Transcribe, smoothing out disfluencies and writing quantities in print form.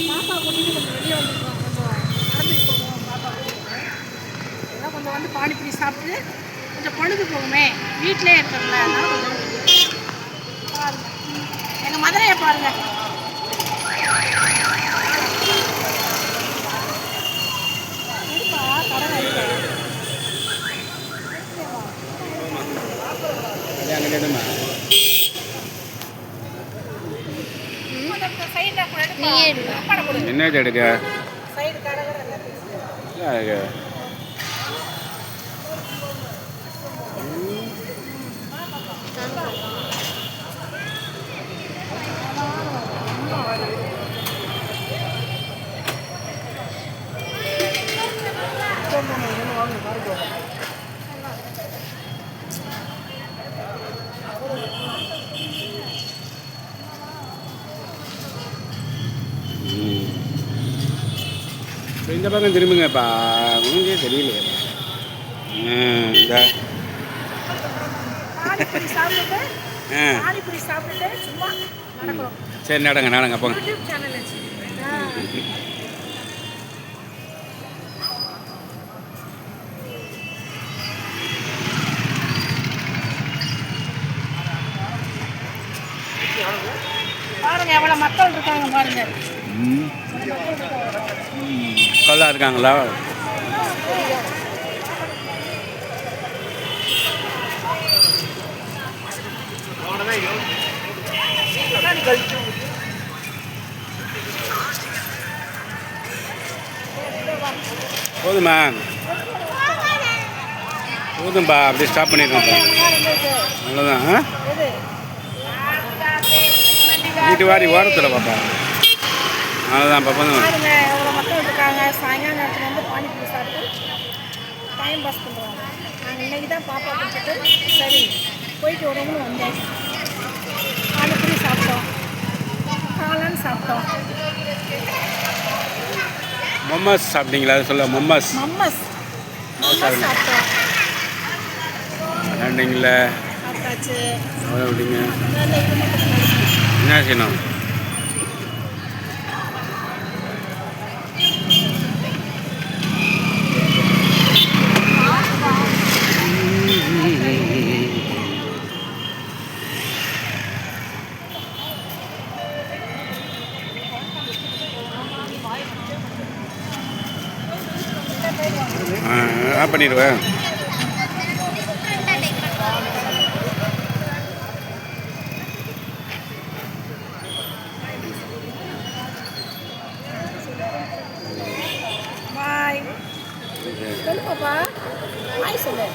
பாப்பா கூட்டிகிட்டு கொஞ்சம் வெளியே வந்துருக்கோம். கொஞ்சம் நடந்துட்டு போவோம் பாப்பா கூட்டிகிட்டு. எல்லாம் கொஞ்சம் வந்து பானிபூரி சாப்பிட்டு கொஞ்சம் பொழுது போகுமே, வீட்டிலே இருக்கிறோம்ல, அதனால கொஞ்சம் வெளியே பாருங்க. எங்கள் மதுரையை பாருங்கள். இருப்பா கடை இருக்கு. என்ன எடுக்க சைடு கடை இந்த பக்கம் திரும்புங்கப்பா, ஒன்றுமே தெரியலையே. இந்த பானிபூரி சாப்பிட்டுட்டு சும்மா நடக்கிறோம். சரி, நடங்க போங்க. யூடியூப் சேனல் வச்சு பாருங்க எவ்வளோ மக்கள் இருக்காங்க பாருங்க. மக்கள்லாம் இருக்காங்களா? போதும்பா, அப்படியே ஸ்டாப் பண்ணிடுறோம். அவ்வளோதான். வீட்டு வாரி ஓரத்தில் பாப்பா. அவ்வளோதான் பாப்பா. பாருங்க எவ்வளோ மக்கள் இருக்காங்க. சாயங்காலம் நேரத்தில் வந்து பானிபூரி சாப்பிட்டு டைம் பாஸ் பண்ணுறாங்க. நாங்கள் இன்றைக்கி தான் பாப்பா கொடுத்துட்டு சரி போயிட்டு வரணும்னு வந்தேன். பானிபூரி சாப்பிட்டோம், காளான் சாப்பிட்டோம். மொம்மஸ் சாப்பிட்டீங்களா? அது சொல்ல மொம்மஸ் சாப்பிட்டோம். விளாண்டிங்களா? சாப்பிட்டாச்சு. அவ்வளோ அப்படிங்க. என்ன செய்யணும்? ஆஃப் பண்ணிடுவேன். பாய் சொல்லு பாப்பா. பாய் சொல்லு.